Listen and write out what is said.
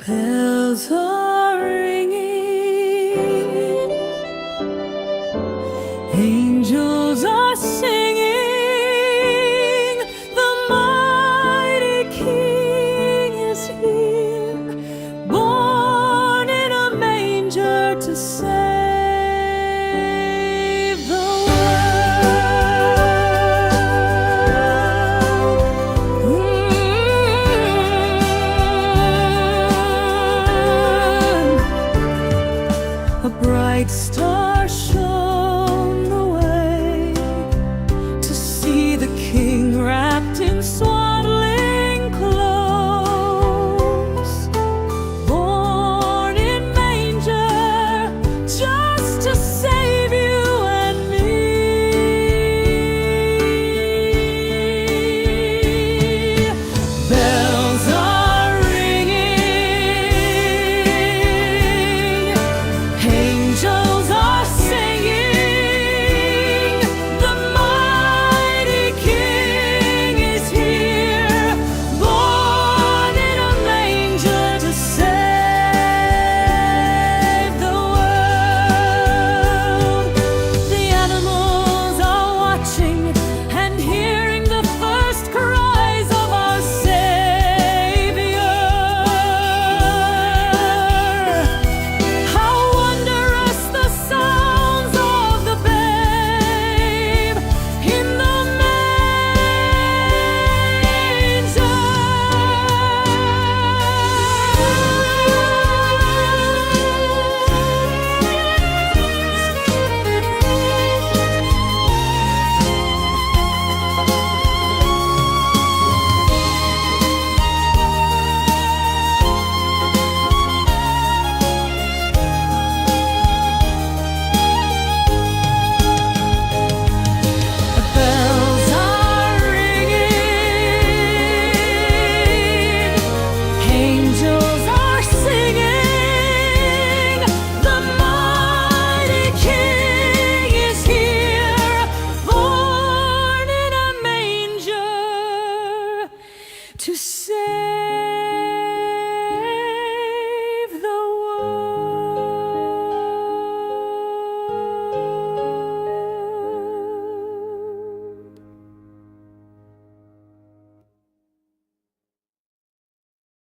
Bells are ringing, angels are singing, the mighty King is here, born in a manger to save the world. A bright star shone the way to see the King wrapped in swaddling